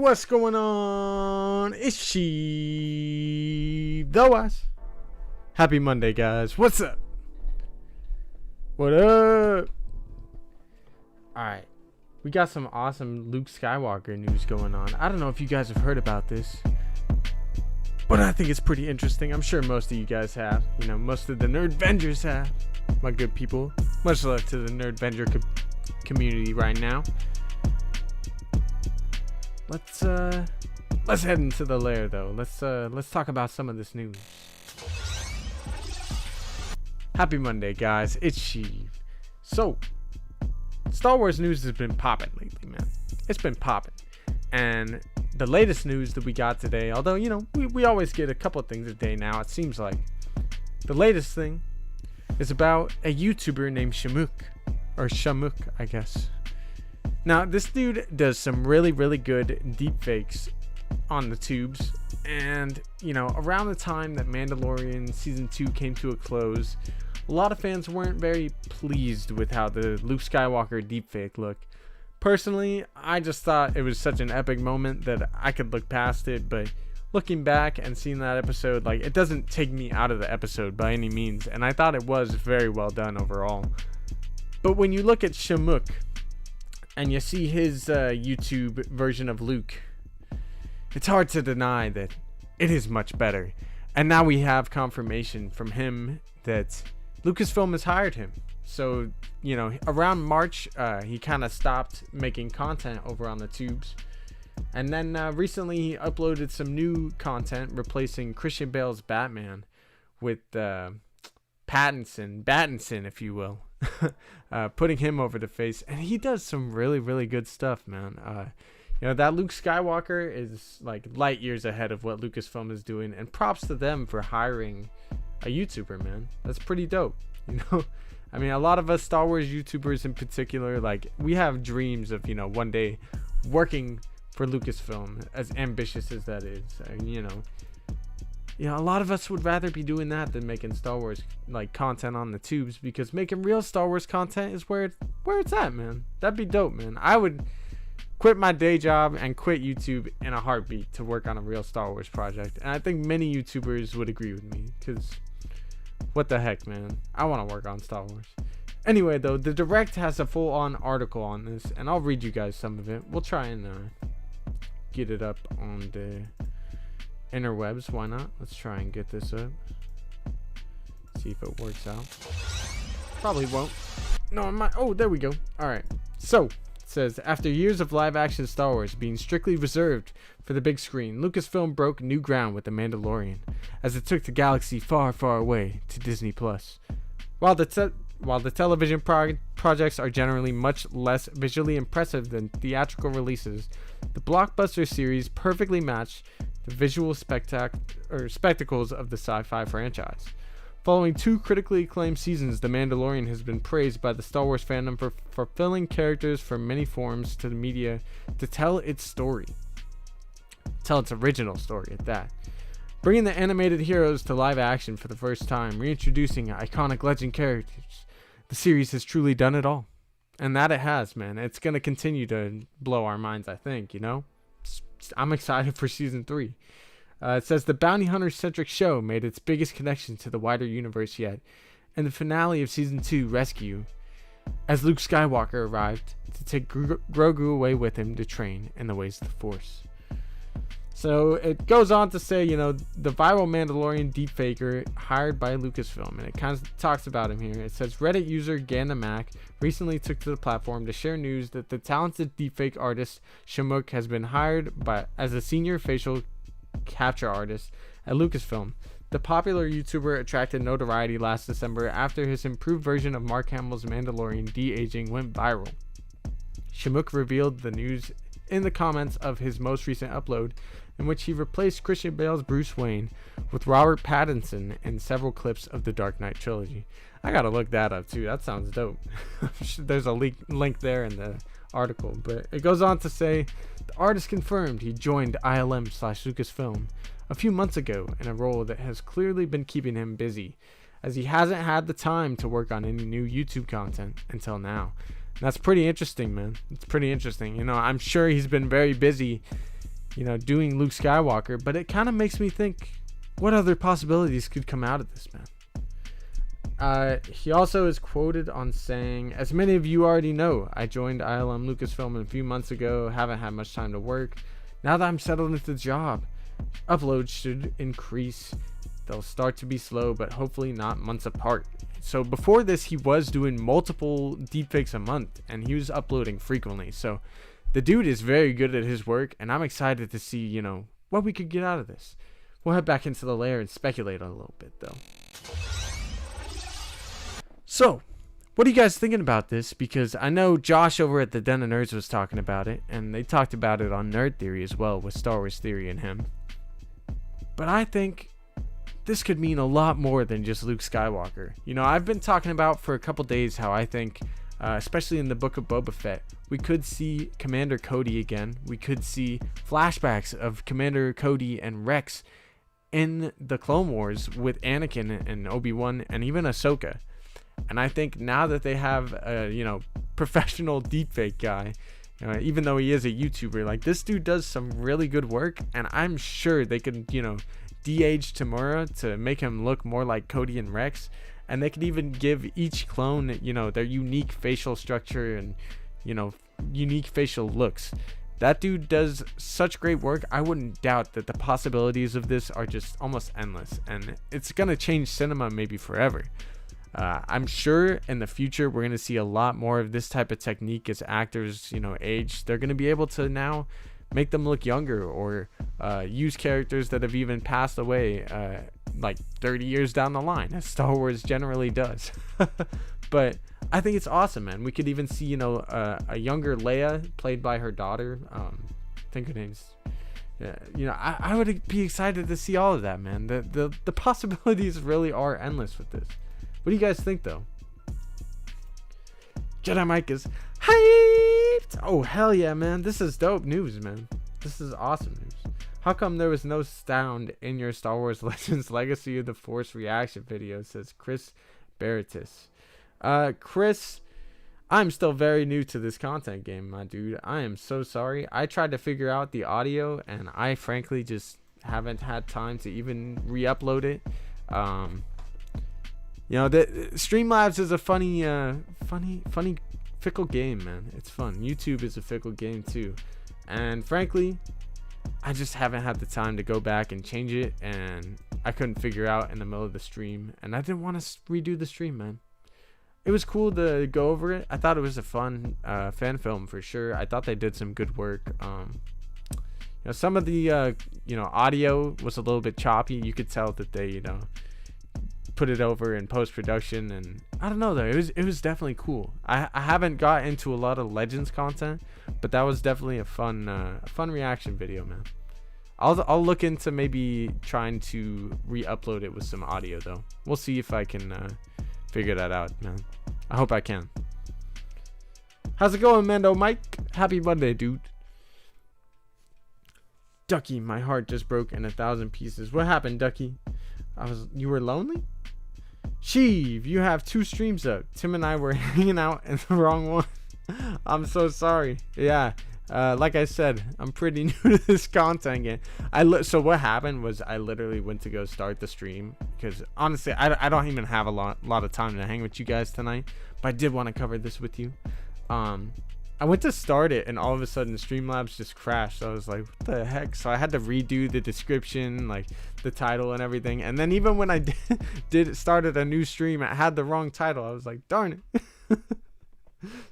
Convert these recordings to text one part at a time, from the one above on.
What's going on? It's she, the Wise. Happy Monday, guys. What's up? What up? Alright, we got some awesome Luke Skywalker news going on. I don't know if you guys have heard about this, but I think it's pretty interesting. I'm sure most of you guys have. You know, most of the Nerdvengers have. My good people. Much love to the Nerdvenger community right now. Let's head into the lair though. Let's talk about some of this news. Happy Monday, guys. It's Sheev. So, Star Wars news has been popping lately, man. It's been popping. And the latest news that we got today, although, you know, we always get a couple of things a day now, it seems like. The latest thing is about a YouTuber named Shamook. Or Shamook, I guess. Now, this dude does some really good deepfakes on the tubes. And, you know, around the time that Mandalorian Season 2 came to a close, a lot of fans weren't very pleased with how the Luke Skywalker deepfake looked. Personally, I just thought it was such an epic moment that I could look past it, but looking back and seeing that episode, like, it doesn't take me out of the episode by any means, and I thought it was very well done overall. But when you look at Shamook, and you see his YouTube version of Luke, it's hard to deny that it is much better. And now we have confirmation from him that Lucasfilm has hired him. So, you know, around March, he kind of stopped making content over on the tubes. And then recently he uploaded some new content replacing Christian Bale's Batman with Pattinson, if you will. Putting him over the face, and he does some really good stuff, man. You know, that Luke Skywalker is like light years ahead of what Lucasfilm is doing, and props to them for hiring a YouTuber, man. That's pretty dope. You know, I mean, a lot of us Star Wars YouTubers in particular, like, we have dreams of, you know, one day working for Lucasfilm, as ambitious as that is. You know, a lot of us would rather be doing that than making Star Wars like content on the tubes, because making real Star Wars content is where it's at, man. That'd be dope, man. I would quit my day job and quit YouTube in a heartbeat to work on a real Star Wars project. And I think many YouTubers would agree with me, because what the heck, man. I want to work on Star Wars. Anyway, though, the Direct has a full-on article on this, and I'll read you guys some of it. We'll try and get it up on the interwebs. Why not? Let's try and get this up. See if it works out. Probably won't. No, it might. Oh, there we go. Alright. So, it says, after years of live action Star Wars being strictly reserved for the big screen, Lucasfilm broke new ground with The Mandalorian, as it took the galaxy far away to Disney+. While the television projects are generally much less visually impressive than theatrical releases, the blockbuster series perfectly matched the visual spectacles of the sci-fi franchise. Following 2 critically acclaimed seasons, The Mandalorian has been praised by the Star Wars fandom for fulfilling characters from many forms to the media to tell its story. Tell its original story at that. Bringing the animated heroes to live action for the first time, reintroducing iconic legend characters, the series has truly done it all. And that it has, man. It's going to continue to blow our minds, I think, you know? I'm excited for season 3. It says the bounty hunter-centric show made its biggest connection to the wider universe yet, and the finale of season 2, Rescue, as Luke Skywalker arrived to take Grogu away with him to train in the ways of the Force. So it goes on to say, you know, the viral Mandalorian deepfaker hired by Lucasfilm, and it kind of talks about him here. It says Reddit user Ganamac recently took to the platform to share news that the talented deepfake artist Shamook has been hired as a senior facial capture artist at Lucasfilm. The popular YouTuber attracted notoriety last December after his improved version of Mark Hamill's Mandalorian de-aging went viral. Shamook revealed the news in the comments of his most recent upload, in which he replaced Christian Bale's Bruce Wayne with Robert Pattinson in several clips of the Dark Knight trilogy. I gotta look that up too. That sounds dope. There's a link there in the article, but it goes on to say the artist confirmed he joined ILM/Lucasfilm a few months ago in a role that has clearly been keeping him busy, as he hasn't had the time to work on any new YouTube content until now. And that's pretty interesting, man. It's pretty interesting. You know, I'm sure he's been very busy doing Luke Skywalker, but it kind of makes me think, what other possibilities could come out of this, man? He also is quoted on saying, "As many of you already know, I joined ILM Lucasfilm a few months ago, haven't had much time to work. Now that I'm settled into the job, uploads should increase. They'll start to be slow, but hopefully not months apart." So before this, he was doing multiple deepfakes a month, and he was uploading frequently. So the dude is very good at his work, and I'm excited to see, what we could get out of this. We'll head back into the lair and speculate a little bit, though. So, what are you guys thinking about this? Because I know Josh over at the Den of Nerds was talking about it, and they talked about it on Nerd Theory as well, with Star Wars Theory and him. But I think this could mean a lot more than just Luke Skywalker. I've been talking about for a couple days how I think, especially in the book of Boba Fett, we could see Commander Cody again. We could see flashbacks of Commander Cody and Rex in the Clone Wars with Anakin and Obi-Wan and even Ahsoka. And I think now that they have a professional deepfake guy, even though he is a YouTuber, like, this dude does some really good work, and I'm sure they could de-age Tamura to make him look more like Cody and Rex, and they could even give each clone their unique facial structure and unique facial looks. That dude does such great work. I wouldn't doubt that the possibilities of this are just almost endless, and it's gonna change cinema maybe forever. I'm sure in the future we're going to see a lot more of this type of technique as actors, age. They're going to be able to now make them look younger, or use characters that have even passed away like 30 years down the line, as Star Wars generally does. But I think it's awesome, man. We could even see, a younger Leia played by her daughter. I think her name's... I would be excited to see all of that, man. The possibilities really are endless with this. What do you guys think, though? Jedi Mike is hyped! Oh, hell yeah, man. This is dope news, man. This is awesome news. How come there was no sound in your Star Wars Legends Legacy of the Force reaction video, says Chris Baratis. Chris, I'm still very new to this content game, my dude. I am so sorry. I tried to figure out the audio, and I frankly just haven't had time to even re-upload it. The Streamlabs is a funny, fickle game, man. It's fun. YouTube is a fickle game too, and frankly, I just haven't had the time to go back and change it, and I couldn't figure out in the middle of the stream, and I didn't want to redo the stream, man. It was cool to go over it. I thought it was a fun fan film for sure. I thought they did some good work. Some of the audio was a little bit choppy. You could tell that they put it over in post-production, and I don't know though, it was definitely cool. I haven't got into a lot of Legends content, but that was definitely a fun reaction video, man. I'll look into maybe trying to re-upload it with some audio though. We'll see if I can figure that out, man. I hope I can. How's it going, Mando Mike? Happy Monday, dude. Ducky, my heart just broke in 1,000 pieces. What happened, Ducky? You were lonely? Sheev, you have 2 streams up. Tim and I were hanging out in the wrong one. I'm so sorry. Yeah, like I said, I'm pretty new to this content game. So what happened was I literally went to go start the stream, because honestly, I don't even have a lot of time to hang with you guys tonight, but I did want to cover this with you. I went to start it, and all of a sudden Streamlabs just crashed. So I was like, what the heck? So I had to redo the description, like the title and everything. And then even when I started a new stream, it had the wrong title. I was like, darn it.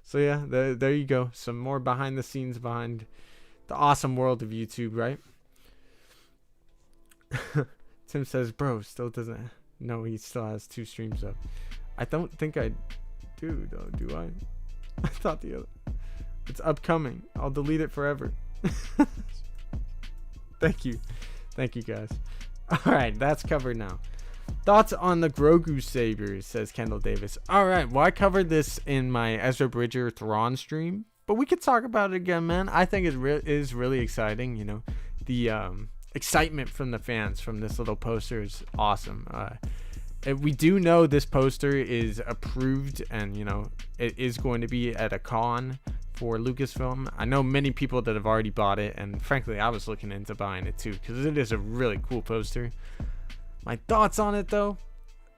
So yeah, there you go. Some more behind the scenes behind the awesome world of YouTube, right? Tim says, bro, still doesn't know he still has 2 streams up. I don't think I do though, do I? I thought the other... It's upcoming. I'll delete it forever. Thank you guys. All right, that's covered now. Thoughts on the Grogu Savior, says Kendall Davis. All right, well, I covered this in my Ezra Bridger Thrawn stream, but we could talk about it again, man. I think it is really exciting. The excitement from the fans from this little poster is awesome. We do know this poster is approved, and it is going to be at a con for Lucasfilm. I know many people that have already bought it, and frankly, I was looking into buying it too because it is a really cool poster. My thoughts on it, though,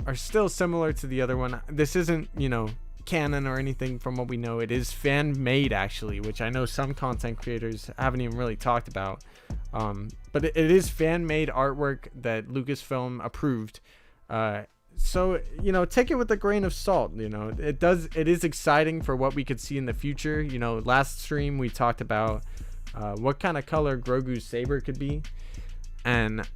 are still similar to the other one. This isn't, canon or anything from what we know. It is fan-made, actually, which I know some content creators haven't even really talked about. But it is fan-made artwork that Lucasfilm approved. So, take it with a grain of salt. It is exciting for what we could see in the future. Last stream we talked about what kind of color Grogu's saber could be. And,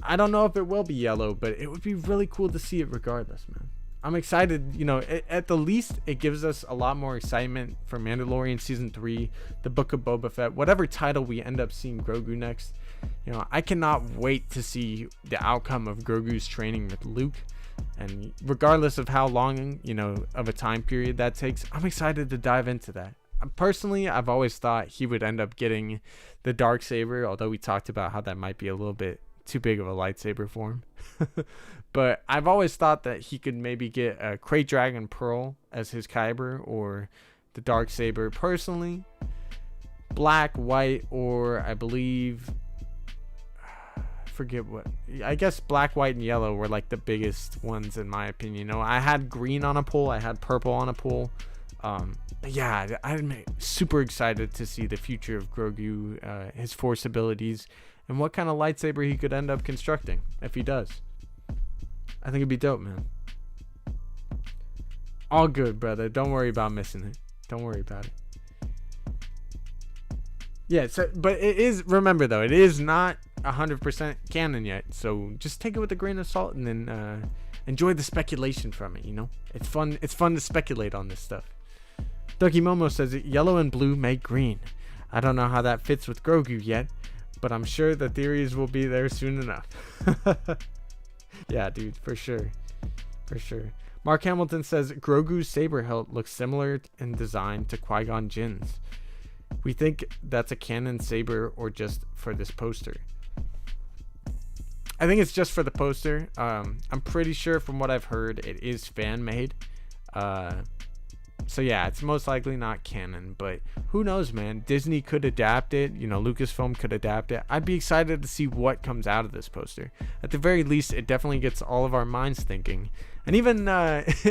I don't know if it will be yellow, but it would be really cool to see it regardless, man. I'm excited. At the least, it gives us a lot more excitement for Mandalorian Season 3, the Book of Boba Fett, whatever title we end up seeing Grogu next. I cannot wait to see the outcome of Grogu's training with Luke. And regardless of how long, of a time period that takes, I'm excited to dive into that. Personally, I've always thought he would end up getting the Darksaber, although we talked about how that might be a little bit too big of a lightsaber for him. But I've always thought that he could maybe get a Krayt Dragon Pearl as his Kyber, or the Darksaber. Personally, black, white, or I believe, forget what, I guess black, white, and yellow were like the biggest ones in my opinion. I had green on a pull, I had purple on a pull. Yeah, I'm super excited to see the future of Grogu, his Force abilities, and what kind of lightsaber he could end up constructing if he does. I think it'd be dope, man. All good, brother. Don't worry about missing it. Don't worry about it. Yeah, so, but it is, remember though, it is not 100% canon yet. So just take it with a grain of salt and then enjoy the speculation from it, It's fun to speculate on this stuff. Ducky Momo says yellow and blue make green. I don't know how that fits with Grogu yet, but I'm sure the theories will be there soon enough. Yeah, dude, for sure. For sure. Mark Hamilton says Grogu's saber hilt looks similar in design to Qui-Gon Jinn's. We think that's a canon saber or just for this poster. I think it's just for the poster. I'm pretty sure from what I've heard it is fan made. So yeah, it's most likely not canon, but who knows, man. Disney could adapt it, Lucasfilm could adapt it. I'd be excited to see what comes out of this poster. At the very least, it definitely gets all of our minds thinking. And even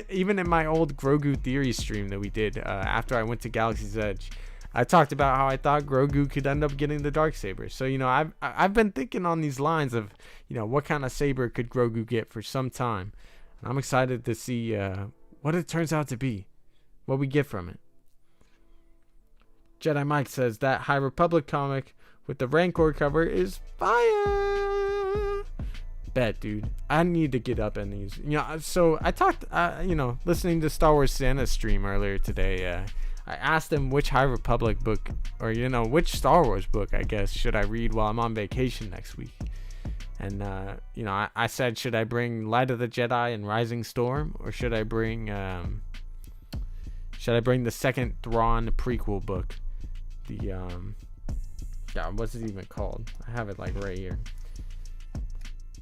even in my old Grogu theory stream that we did after I went to Galaxy's Edge, I talked about how I thought Grogu could end up getting the Darksaber. So, I've been thinking on these lines of, what kind of saber could Grogu get for some time. And I'm excited to see what it turns out to be. What we get from it. Jedi Mike says that High Republic comic with the Rancor cover is fire. Bet, dude. I need to get up in these. So I talked, listening to Star Wars Santa's stream earlier today. I asked him which High Republic book, or which Star Wars book, I guess, should I read while I'm on vacation next week. And I said, should I bring Light of the Jedi and Rising Storm, or should I bring the second Thrawn prequel book? What's it even called? I have it like right here.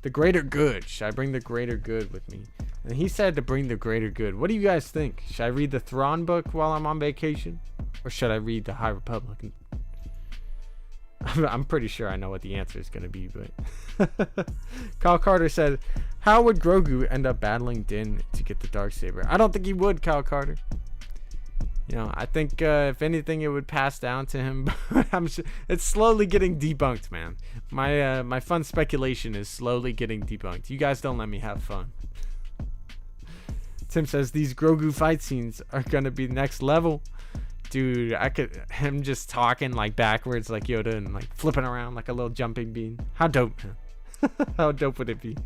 The Greater Good. Should I bring the Greater Good with me? And he said to bring the Greater Good. What do you guys think? Should I read the Thrawn book while I'm on vacation? Or should I read the High Republic? I'm pretty sure I know what the answer is going to be, but Kyle Carter said, how would Grogu end up battling Din to get the Darksaber? I don't think he would, Kyle Carter. I think if anything, it would pass down to him. It's slowly getting debunked, man. My fun speculation is slowly getting debunked. You guys don't let me have fun. Tim says these Grogu fight scenes are gonna be next level. Dude, him just talking like backwards like Yoda and like flipping around like a little jumping bean. How dope, man. How dope would it be?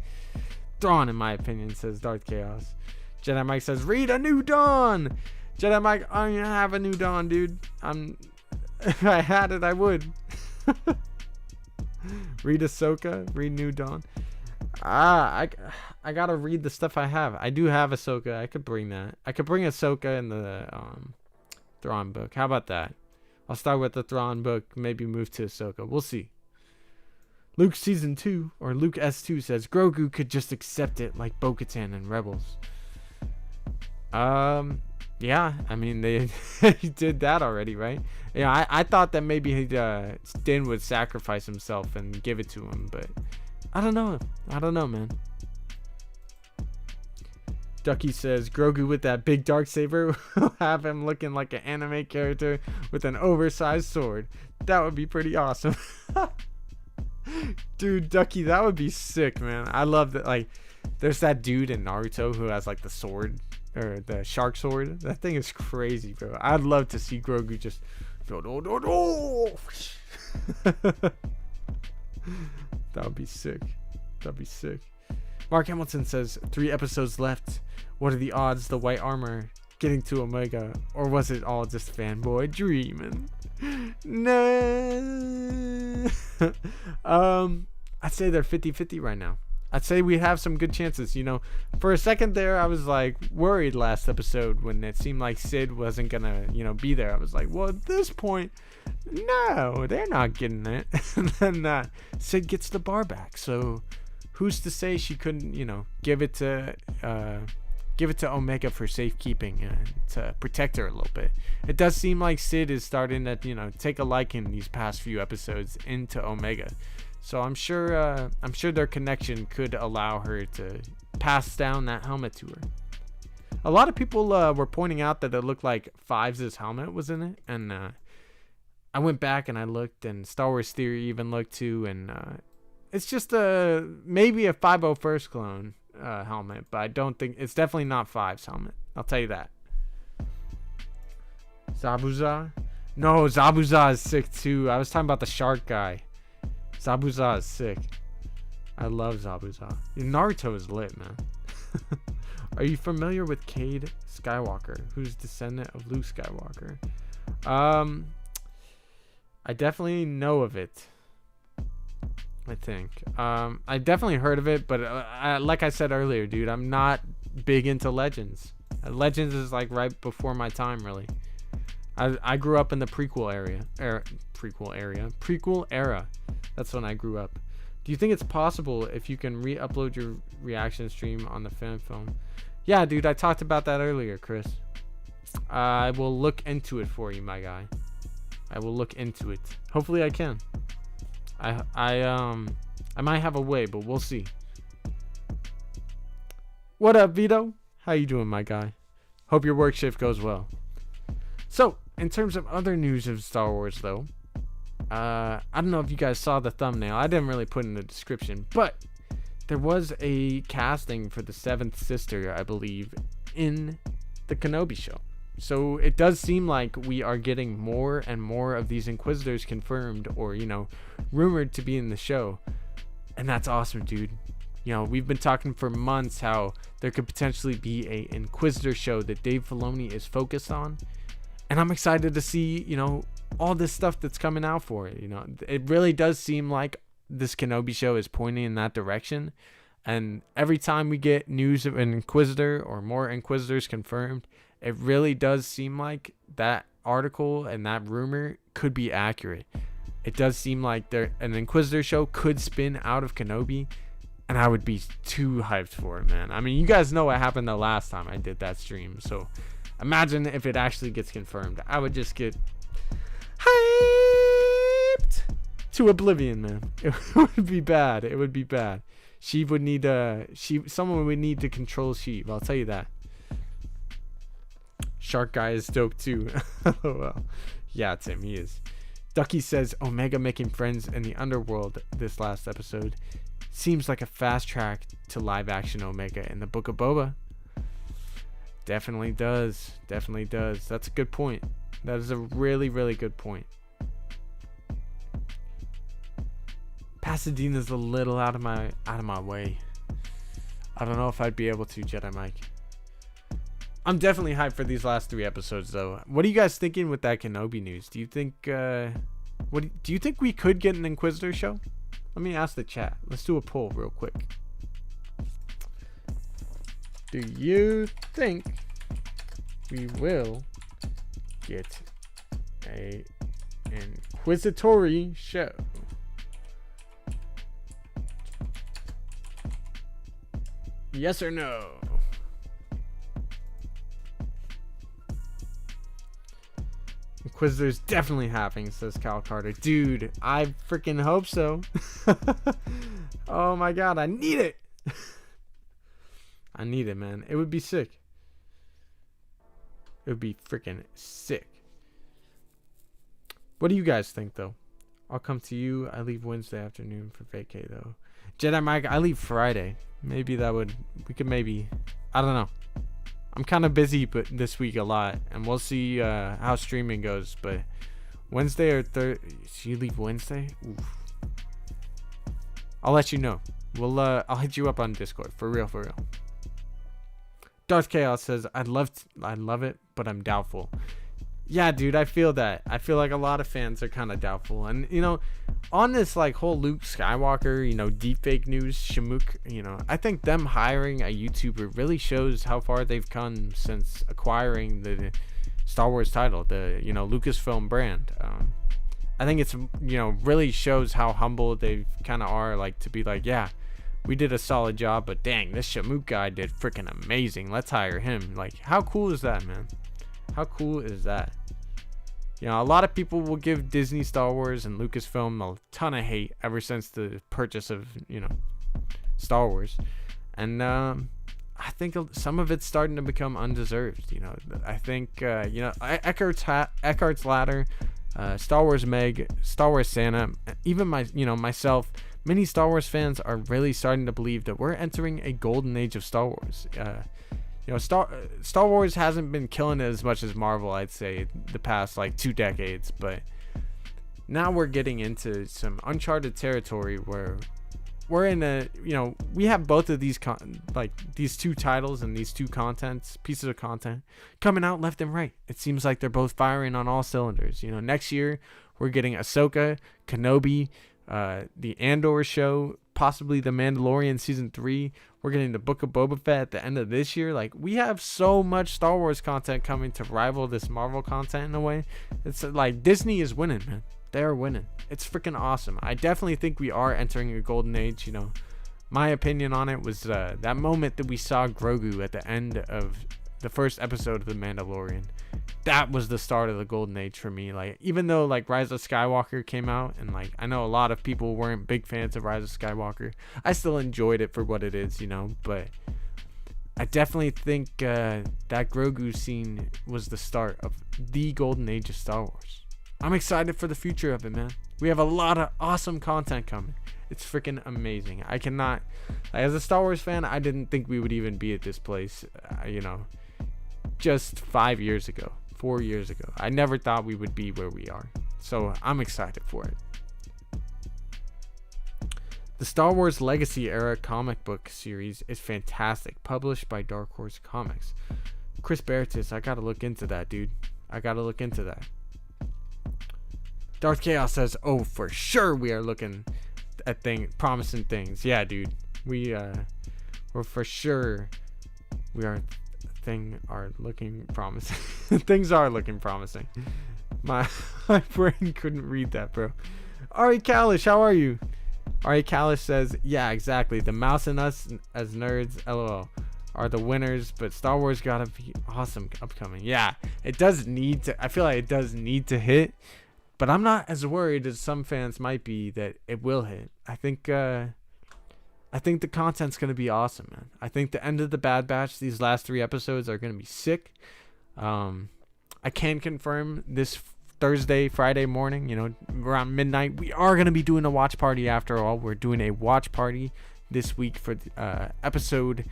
Thrawn, in my opinion, says Darth Chaos. Jedi Mike says, read A New Dawn. Jedi Mike, I don't have A New Dawn, dude. If I had it, I would. Read Ahsoka, read New Dawn. I gotta read the stuff I have. I do have Ahsoka. I could bring that. I could bring Ahsoka in the Thrawn book. How about that? I'll start with the Thrawn book, maybe move to Ahsoka. We'll see. Luke Season 2, or Luke S2 says, Grogu could just accept it like Bo-Katan and Rebels. Yeah, I mean they he did that already, right? Yeah, I thought that maybe Din would sacrifice himself and give it to him, but I don't know. I don't know, man. Ducky says Grogu with that big dark saber will have him looking like an anime character with an oversized sword. That would be pretty awesome. Dude, Ducky, that would be sick, man. I love that. Like, there's that dude in Naruto who has like the sword or the shark sword. That thing is crazy, bro. I'd love to see Grogu just that would be sick. That'd be sick. Mark Hamilton says 3 episodes left. What are the odds the white armor getting to Omega, or was it all just fanboy dreaming? No. I'd say they're 50-50 right now. I'd say we have some good chances. You know, for a second there, I was like worried last episode when it seemed like Sid wasn't gonna, be there. I was like, well, at this point, no, they're not getting it. And then Sid gets the bar back. So who's to say she couldn't, give it to Omega for safekeeping and to protect her a little bit. It does seem like Sid is starting to, take a liking these past few episodes into Omega. So I'm sure their connection could allow her to pass down that helmet to her. A lot of people were pointing out that it looked like Fives' helmet was in it, and I went back and I looked, and Star Wars Theory even looked too, and it's just maybe a 501st clone helmet, but I don't think it's definitely not Five's helmet. I'll tell you that. Zabuza? No, Zabuza is sick too. I was talking about the shark guy. Zabuza is sick. I love Zabuza. Naruto is lit, man. Are you familiar with Cade Skywalker, who's descendant of Luke Skywalker? I definitely know of it. I think. I definitely heard of it, but like I said earlier, dude, I'm not big into Legends. Legends is like right before my time, really. I grew up in the prequel era. That's when I grew up. Do you think it's possible if you can re-upload your reaction stream on the fan film? Yeah, dude, I talked about that earlier, Chris. I will look into it for you, my guy. I will look into it. Hopefully I can. I might have a way, but we'll see. What up, Vito? How you doing, my guy? Hope your work shift goes well. So, in terms of other news of Star Wars, though, I don't know if you guys saw the thumbnail. I didn't really put in the description, but there was a casting for the 7th sister, I believe, in the Kenobi show. So it does seem like we are getting more and more of these Inquisitors confirmed or, rumored to be in the show. And that's awesome, dude. We've been talking for months how there could potentially be a Inquisitor show that Dave Filoni is focused on. And I'm excited to see, all this stuff that's coming out for it. It really does seem like this Kenobi show is pointing in that direction. And every time we get news of an Inquisitor or more Inquisitors confirmed, it really does seem like that article and that rumor could be accurate. It does seem like an Inquisitor show could spin out of Kenobi, and I would be too hyped for it, man. I mean, you guys know what happened the last time I did that stream, so imagine if it actually gets confirmed. I would just get hyped to oblivion, man. It would be bad. It would be bad. Sheev would need someone would need to control Sheev. I'll tell you that. Shark guy is dope too. Well, yeah, Tim, he is. Ducky says Omega making friends in the underworld this last episode seems like a fast track to live action Omega in the Book of Boba. Definitely does. Definitely does. That's a good point. That is a really, really good point. Pasadena's a little out of my way. I don't know if I'd be able to, Jedi Mike. I'm definitely hyped for these last 3 episodes, though. What are you guys thinking with that Kenobi news? Do you think do you think we could get an Inquisitor show? Let me ask the chat. Let's do a poll real quick. Do you think we will get a Inquisitory show? Yes or no? Inquisitors definitely happening, says Cal Carter. Dude, I freaking hope so. Oh my god, I need it. I need it, man. It would be sick. It would be freaking sick. What do you guys think, though? I'll come to you. I leave Wednesday afternoon for vacay, though. Jedi Mike, I leave Friday. Maybe that would... We could maybe... I don't know. I'm kind of busy but this week a lot. And we'll see how streaming goes. But Wednesday or Thursday... So you leave Wednesday? Oof. I'll let you know. I'll hit you up on Discord. For real, for real. Darth Chaos says, I'd love it, but I'm doubtful. Yeah, dude, I feel that. I feel like a lot of fans are kind of doubtful. And, you know, on this, like, whole Luke Skywalker, you know, deepfake news, Shamook, you know, I think them hiring a YouTuber really shows how far they've come since acquiring the Star Wars title, the, you know, Lucasfilm brand. I think it's, you know, really shows how humble they kind of are, like, to be like, yeah, we did a solid job, but dang, this Shamook guy did freaking amazing. Let's hire him. Like, how cool is that, man? How cool is that? You know, a lot of people will give Disney, Star Wars, and Lucasfilm a ton of hate ever since the purchase of, you know, Star Wars. And I think some of it's starting to become undeserved. You know, I think, you know, Eckhart's Ladder, Star Wars Meg, Star Wars Santa, even myself, many Star Wars fans are really starting to believe that we're entering a golden age of Star Wars. You know, Star Wars hasn't been killing it as much as Marvel, I'd say, the past like 2 decades, but now we're getting into some uncharted territory where we're in a, you know, we have both of these these 2 titles and these 2 pieces of content coming out left and right. It seems like they're both firing on all cylinders. You know, next year we're getting Ahsoka, Kenobi, the Andor show, possibly the Mandalorian season 3. We're getting the Book of Boba Fett at the end of this year. Like, we have so much Star Wars content coming to rival this Marvel content in a way. It's like Disney is winning, man. They're winning. It's freaking awesome. I definitely think we are entering a golden age. You know, my opinion on it was that moment that we saw Grogu at the end of the first episode of The Mandalorian. That was the start of the golden age for me. Like, even though like Rise of Skywalker came out, and like I know a lot of people weren't big fans of Rise of Skywalker, I still enjoyed it for what it is, you know. But I definitely think that Grogu scene was the start of the golden age of Star Wars. I'm excited for the future of it, man. We have a lot of awesome content coming. It's freaking amazing. I cannot, like, as a Star Wars fan, I didn't think we would even be at this place, you know, just 5 years ago, 4 years ago. I never thought we would be where we are. So I'm excited for it. The Star Wars Legacy Era comic book series is fantastic, published by Dark Horse Comics. Chris Baratis, I gotta look into that, dude. I gotta look into that. Darth Chaos says, oh, for sure we are looking at promising things. Yeah, dude. We're for sure are looking promising. Things are looking promising. My brain couldn't read that, bro. Ari Kalish, how are you? Ari Kalish says, yeah, exactly. The mouse and us as nerds, lol, are the winners, but Star Wars gotta be awesome upcoming. Yeah, it does need to. I feel like it does need to hit. But I'm not as worried as some fans might be that it will hit. I think the content's going to be awesome, man. I think the end of the Bad Batch, these last 3 episodes are going to be sick. I can confirm this Friday morning, you know, around midnight, we are going to be doing a watch party after all. We're doing a watch party this week for episode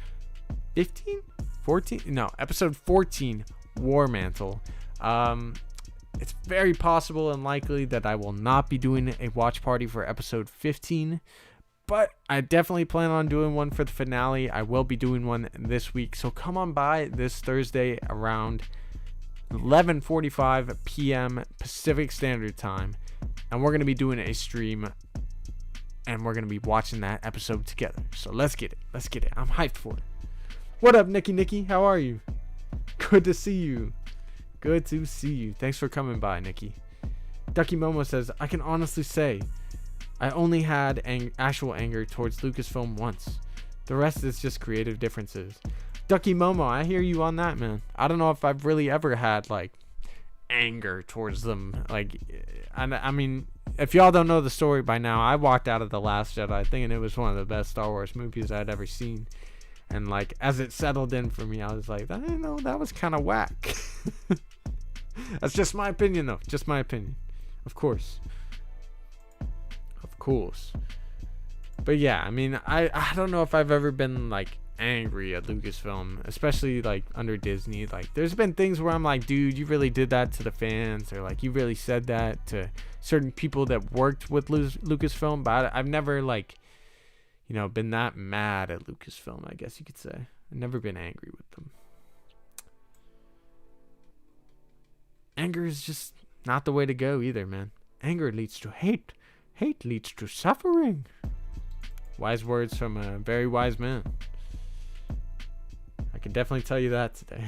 15? 14? No, episode 14, War Mantle. It's very possible and likely that I will not be doing a watch party for episode 15, but I definitely plan on doing one for the finale. I will be doing one this week, so come on by this Thursday around 11:45 p.m. Pacific Standard Time, and we're going to be doing a stream, and we're going to be watching that episode together. So let's get it. I'm hyped for it. What up, Nikki? How are you? Good to see you. Good to see you. Thanks for coming by, Nikki. Ducky Momo says, I can honestly say I only had actual anger towards Lucasfilm once. The rest is just creative differences. Ducky Momo, I hear you on that, man. I don't know if I've really ever had like anger towards them. Like, I mean, if y'all don't know the story by now, I walked out of The Last Jedi thinking it was one of the best Star Wars movies I'd ever seen. And like, as it settled in for me, I was like, I don't know, that was kind of whack. That's just my opinion, though. Just my opinion. Of course. Of course. But yeah, I mean, I don't know if I've ever been like angry at Lucasfilm, especially like under Disney. Like, there's been things where I'm like, dude, you really did that to the fans, or like you really said that to certain people that worked with Lucasfilm. But I've never like, you know, been that mad at Lucasfilm, I guess you could say. I've never been angry with them. Anger is just not the way to go either, man. Anger leads to hate. Hate leads to suffering. Wise words from a very wise man. I can definitely tell you that today.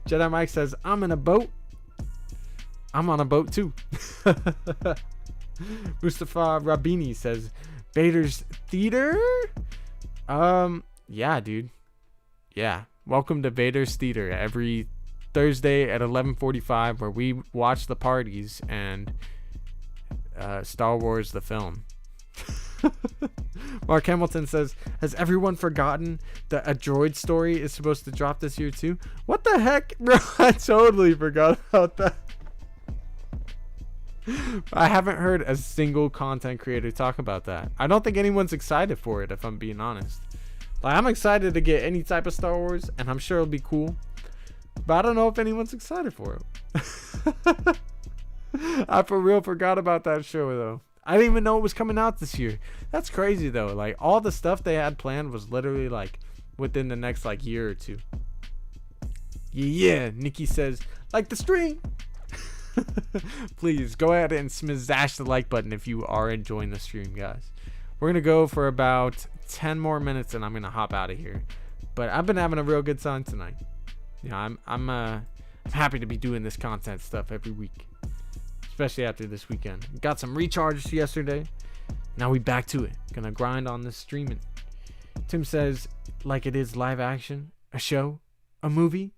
Jedi Mike says, I'm in a boat. I'm on a boat too. Mustafa Rabini says, Vader's Theater? Yeah, dude. Yeah. Welcome to Vader's Theater every Thursday at 11:45, where we watch the parties and Star Wars the film. Mark Hamilton says, has everyone forgotten that a droid story is supposed to drop this year too? What the heck? Bro, I totally forgot about that. I haven't heard a single content creator talk about that. I don't think anyone's excited for it, if I'm being honest. Like, I'm excited to get any type of Star Wars, and I'm sure it'll be cool, but I don't know if anyone's excited for it. I for real forgot about that show, though. I didn't even know it was coming out this year. That's crazy, though. Like, all the stuff they had planned was literally like within the next like year or two. Yeah, Nikki says, like the stream. Please go ahead and smash the like button if you are enjoying the stream, guys. We're gonna go for about 10 more minutes and I'm gonna hop out of here. But I've been having a real good time tonight. You know, I'm happy to be doing this content stuff every week, especially after this weekend. Got some recharges yesterday. Now we back to it. Gonna grind on this streaming. Tim says, like it is live action, a show, a movie.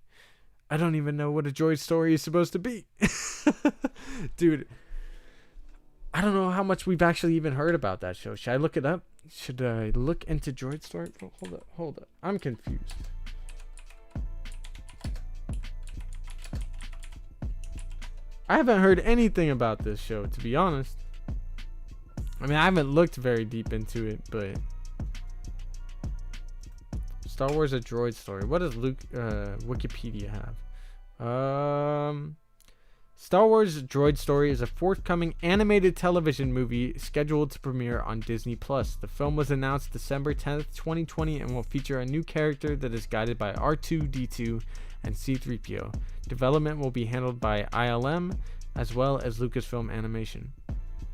I don't even know what a droid story is supposed to be. Dude, I don't know how much we've actually even heard about that show. Should I look it up? Should I look into droid story? Oh, hold up. I'm confused. I haven't heard anything about this show, to be honest. I mean, I haven't looked very deep into it, but Star Wars: A Droid Story. What does Wikipedia have? Star Wars: Droid Story is a forthcoming animated television movie scheduled to premiere on Disney+. The film was announced December 10th, 2020, and will feature a new character that is guided by R2-D2 and C-3PO. Development will be handled by ILM as well as Lucasfilm Animation.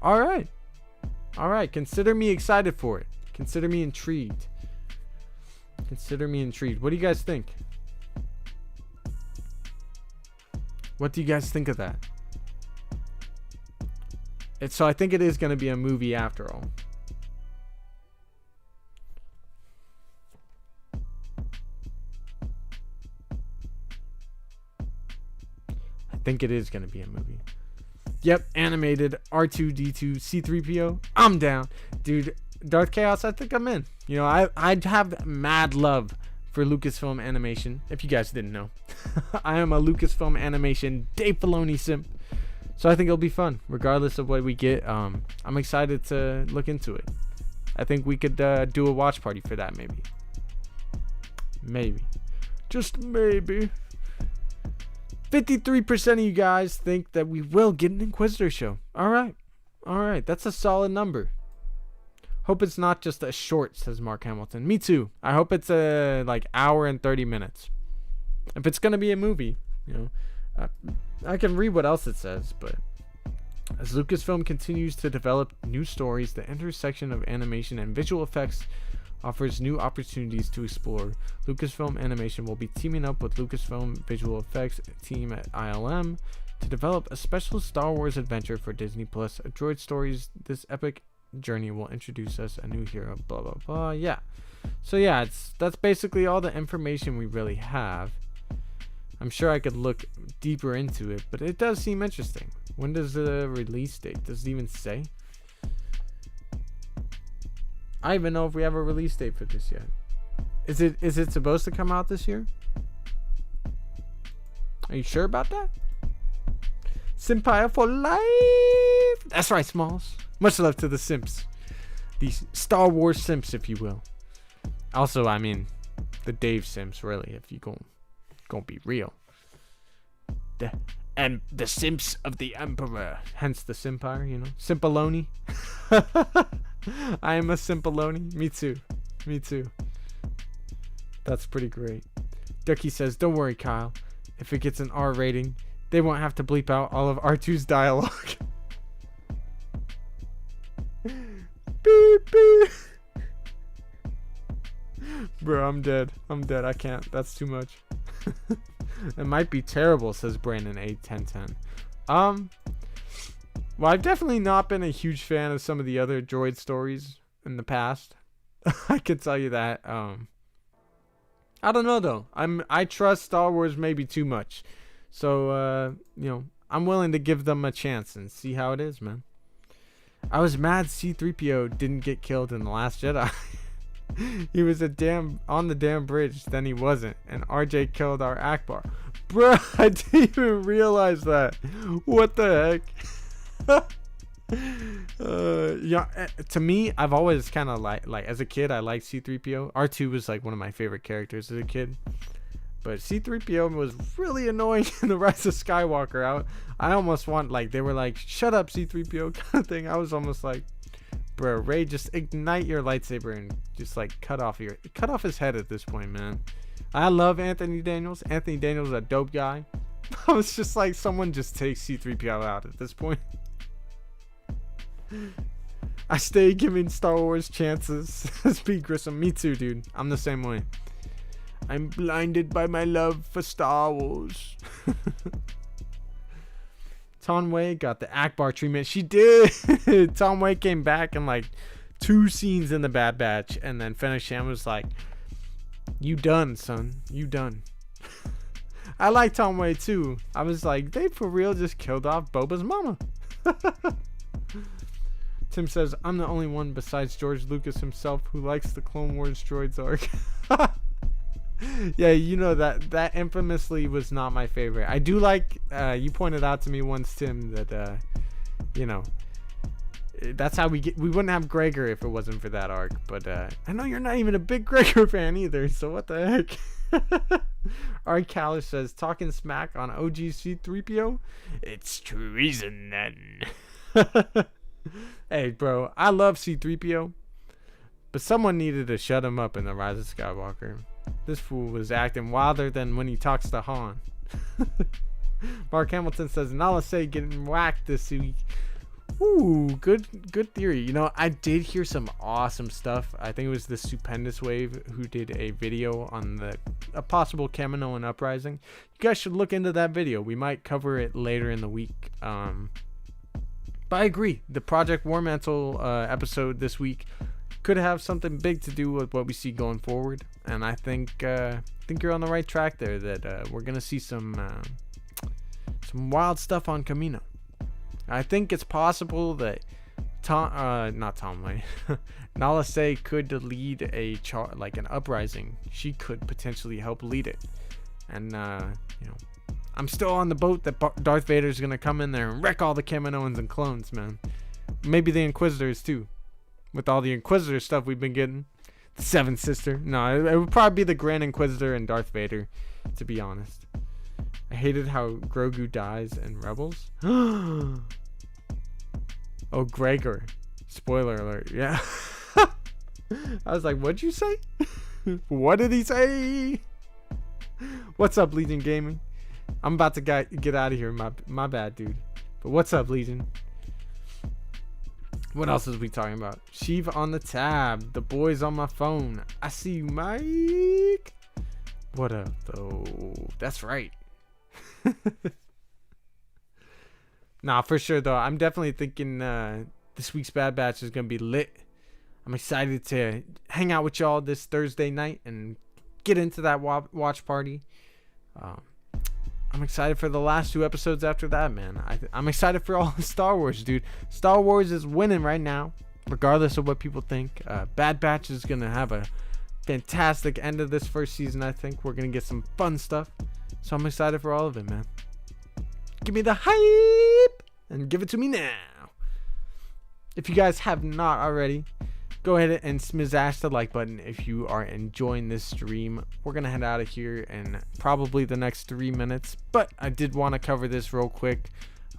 All right. Consider me excited for it. Consider me intrigued. What do you guys think? What do you guys think of that? So I think it is going to be a movie after all. I think it is going to be a movie. Yep, animated R2-D2 C-3PO. I'm down. Dude, Darth Chaos, I think I'm in. You know, I have mad love for Lucasfilm Animation, if you guys didn't know. I am a Lucasfilm Animation Dave Filoni simp. So I think it'll be fun, regardless of what we get. I'm excited to look into it. I think we could do a watch party for that, maybe. Maybe. Just maybe. 53% of you guys think that we will get an Inquisitor show. All right. That's a solid number. Hope it's not just a short, says Mark Hamilton. Me too. I hope it's a like hour and 30 minutes. If it's going to be a movie, you know, I can read what else it says, but as Lucasfilm continues to develop new stories, the intersection of animation and visual effects offers new opportunities to explore. Lucasfilm Animation will be teaming up with Lucasfilm Visual Effects team at ILM to develop a special Star Wars adventure for Disney+. Droid Stories, this epic journey will introduce us a new hero, blah blah blah. Yeah, so yeah, that's basically all the information we really have. I'm sure I could look deeper into it, but it does seem interesting. When does the release date? Does it even say? I don't even know if we have a release date for this yet. Is it supposed to come out this year? Are you sure about that? Simpire for life. That's right, Smalls. Much love to the simps. These Star Wars simps, if you will. Also, I mean, the Dave simps, really, if you gonna be real. And the simps of the Emperor. Hence the Simpire, you know. Simpaloni. I am a Simpaloni. Me too. Me too. That's pretty great. Ducky says, don't worry, Kyle. If it gets an R rating, they won't have to bleep out all of R2's dialogue. Beep, beep. Bro, I'm dead. I can't. That's too much. It might be terrible, says Brandon 81010. Well, I've definitely not been a huge fan of some of the other droid stories in the past. I could tell you that. I don't know though. I trust Star Wars maybe too much. So you know, I'm willing to give them a chance and see how it is, man. I was mad C-3PO didn't get killed in The Last Jedi. He was on the damn bridge, then he wasn't, and RJ killed our Akbar. Bro, I didn't even realize that. What the heck? Yeah, to me, I've always kind of like as a kid, I liked C-3PO. R2 was like one of my favorite characters as a kid, but C-3PO was really annoying in The Rise of Skywalker. I almost want, like, they were like, shut up C-3PO kind of thing. I was almost like, bro, Ray, just ignite your lightsaber and just like cut off his head at this point, man. I love Anthony Daniels. Anthony Daniels is a dope guy. I was just like, someone just take C-3PO out at this point. I stay giving Star Wars chances. Speed Grissom, me too, dude. I'm the same way. I'm blinded by my love for Star Wars. Tonway got the Akbar treatment. She did. Tonway came back in like 2 scenes in the Bad Batch, and then Fennec Shand was like, you done, son. You done. I like Tonway too. I was like, they for real just killed off Boba's mama. Tim says, I'm the only one besides George Lucas himself who likes the Clone Wars droids arc. Yeah, you know that infamously was not my favorite. I do like, you pointed out to me once, Tim, that you know, that's how we wouldn't have Gregor if it wasn't for that arc. But I know you're not even a big Gregor fan either, so what the heck. Art Kalish says, talking smack on OG C-3PO, it's treason then. Hey bro, I love C-3PO, but someone needed to shut him up in The Rise of Skywalker. This fool was acting wilder than when he talks to Han. Mark Hamilton says, Nala say getting whacked this week. Ooh, good theory. You know, I did hear some awesome stuff. I think it was the Stupendous Wave who did a video on a possible Kaminoan uprising. You guys should look into that video. We might cover it later in the week. But I agree. The Project War Mantle episode this week could have something big to do with what we see going forward, and I think you're on the right track there. That we're gonna see some wild stuff on Kamino. I think it's possible that not Tomway, Nala Se could lead like an uprising. She could potentially help lead it, and you know, I'm still on the boat that Darth Vader's gonna come in there and wreck all the Kaminoans and clones, man. Maybe the Inquisitors too. With all the Inquisitor stuff we've been getting. The Seventh Sister. No, it would probably be the Grand Inquisitor and Darth Vader, to be honest. I hated how Grogu dies in Rebels. Oh, Gregor. Spoiler alert. Yeah. I was like, what'd you say? What did he say? What's up, Legion Gaming? I'm about to get out of here. My bad, dude. But what's up, Legion? What else is we talking about? Sheev on the tab. The boys on my phone. I see you, Mike. What up, though? That's right. Nah, for sure, though. I'm definitely thinking this week's Bad Batch is going to be lit. I'm excited to hang out with y'all this Thursday night and get into that watch party. I'm excited for the last 2 episodes after that, man. I'm excited for all the Star Wars, dude. Star Wars is winning right now, regardless of what people think. Bad Batch is going to have a fantastic end of this first season, I think. We're going to get some fun stuff. So I'm excited for all of it, man. Give me the hype and give it to me now. If you guys have not already, go ahead and smash the like button if you are enjoying this stream. We're going to head out of here in probably the next 3 minutes, but I did want to cover this real quick.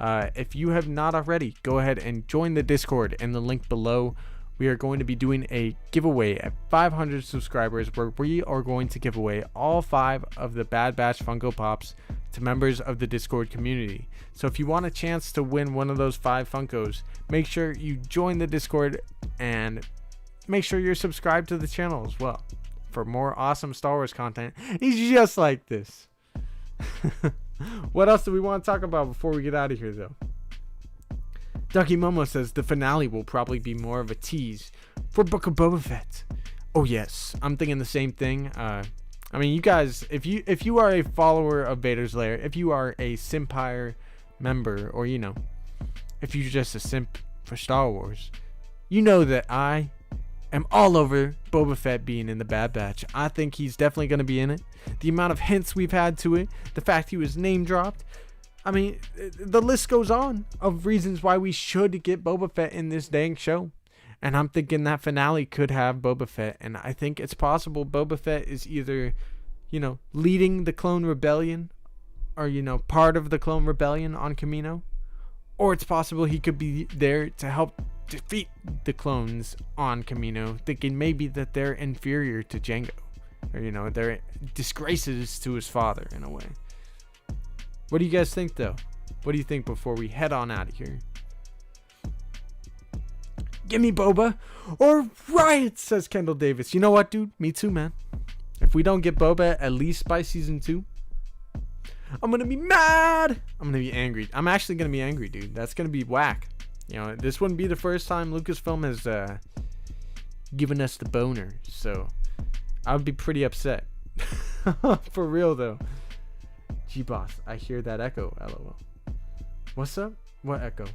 If you have not already, go ahead and join the Discord in the link below. We are going to be doing a giveaway at 500 subscribers where we are going to give away all 5 of the Bad Batch Funko Pops to members of the Discord community. So if you want a chance to win one of those 5 Funkos, make sure you join the Discord and make sure you're subscribed to the channel as well for more awesome Star Wars content. He's just like this. What else do we want to talk about before we get out of here, though? Ducky Momo says the finale will probably be more of a tease for Book of Boba Fett. Oh yes, I'm thinking the same thing. I mean, you guys, if you are a follower of Vader's Lair, if you are a Simpire member, or if you're just a simp for Star Wars, you know that I am all over Boba Fett being in the Bad Batch. I think he's definitely going to be in it. The amount of hints we've had to it, the fact he was name dropped. I mean, the list goes on of reasons why we should get Boba Fett in this dang show. And I'm thinking that finale could have Boba Fett. And I think it's possible Boba Fett is either, leading the Clone Rebellion or, part of the Clone Rebellion on Kamino. Or it's possible he could be there to help defeat the clones on Kamino, thinking maybe that they're inferior to Jango. Or, they're disgraces to his father in a way. What do you guys think, though? What do you think before we head on out of here? Give me Boba or riot, says Kendall Davis. You know what, dude? Me too, man. If we don't get Boba at least by season 2, I'm going to be mad. I'm going to be angry. I'm actually going to be angry, dude. That's going to be whack. This wouldn't be the first time Lucasfilm has given us the boner. So I would be pretty upset. For real, though. G-Boss, I hear that echo, lol. What's up? What echo?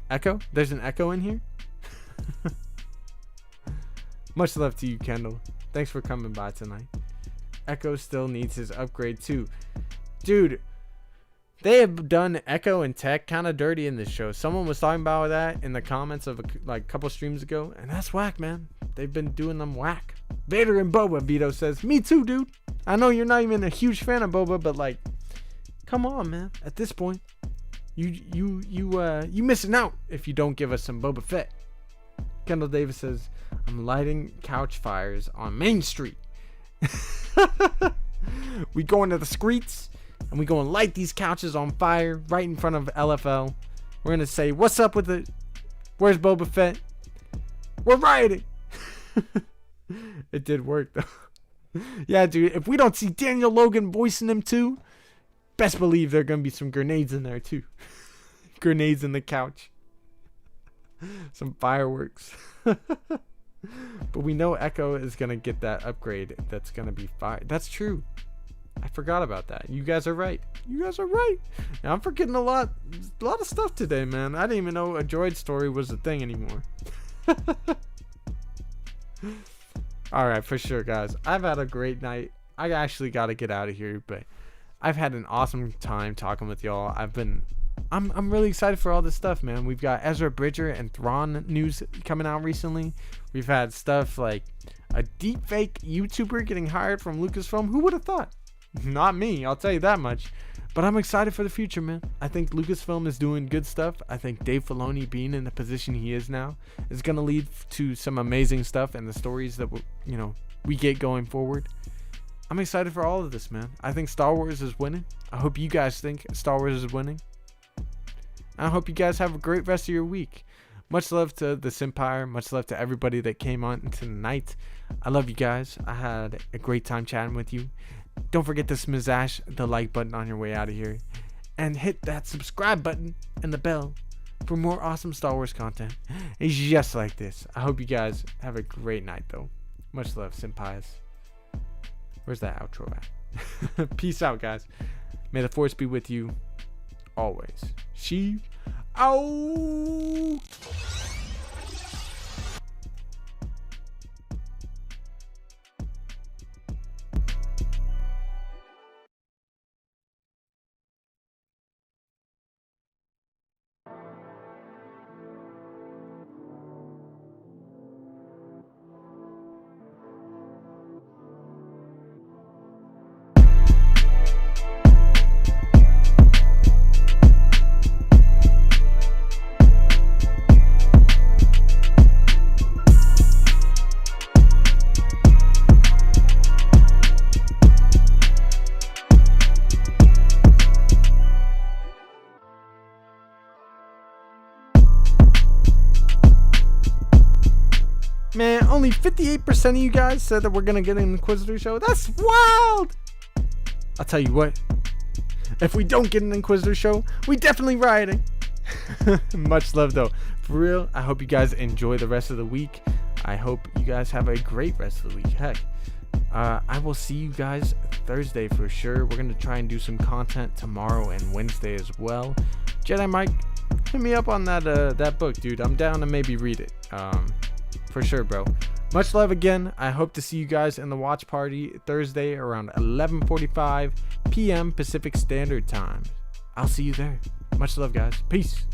Echo? There's an echo in here? Much love to you, Kendall. Thanks for coming by tonight. Echo still needs his upgrade too. Dude, they have done Echo and Tech kind of dirty in this show. Someone was talking about that in the comments of a couple streams ago, and that's whack, man. They've been doing them whack. Vader and Boba, Vito says. Me too, dude. I know you're not even a huge fan of Boba, but come on, man. At this point, you missing out if you don't give us some Boba Fett. Kendall Davis says, I'm lighting couch fires on Main Street. We going to the streets and we going to light these couches on fire right in front of LFL. We're going to say, what's up with it? Where's Boba Fett? We're rioting. It did work, though. Yeah, dude, if we don't see Daniel Logan voicing him too, best believe there are going to be some grenades in there too. Grenades in the couch. Some fireworks. But we know Echo is going to get that upgrade that's going to be fire. That's true. I forgot about that. You guys are right. You guys are right. Now, I'm forgetting a lot of stuff today, man. I didn't even know a droid story was a thing anymore. Alright, for sure, guys. I've had a great night. I actually got to get out of here, but I've had an awesome time talking with y'all. I'm really excited for all this stuff, man. We've got Ezra Bridger and Thrawn news coming out recently. We've had stuff like a deepfake YouTuber getting hired from Lucasfilm. Who would have thought? Not me, I'll tell you that much. But I'm excited for the future, man. I think Lucasfilm is doing good stuff. I think Dave Filoni being in the position he is now is going to lead to some amazing stuff and the stories that we get going forward. I'm excited for all of this, man. I think Star Wars is winning. I hope you guys think Star Wars is winning. I hope you guys have a great rest of your week. Much love to the Simpire. Much love to everybody that came on tonight. I love you guys. I had a great time chatting with you. Don't forget to smash the like button on your way out of here. And hit that subscribe button and the bell for more awesome Star Wars content. It's just like this. I hope you guys have a great night, though. Much love, Senpais. Where's that outro at? Peace out, guys. May the force be with you always. She out. Man, only 58% of you guys said that we're gonna get an Inquisitor show. That's wild! I'll tell you what. If we don't get an Inquisitor show, we definitely rioting. Much love though. For real, I hope you guys enjoy the rest of the week. I hope you guys have a great rest of the week. Heck, I will see you guys Thursday for sure. We're gonna try and do some content tomorrow and Wednesday as well. Jedi Mike, hit me up on that book, dude. I'm down to maybe read it. For sure, bro. Much love again. I hope to see you guys in the watch party Thursday around 11:45 p.m. Pacific Standard Time. I'll see you there. Much love, guys. Peace.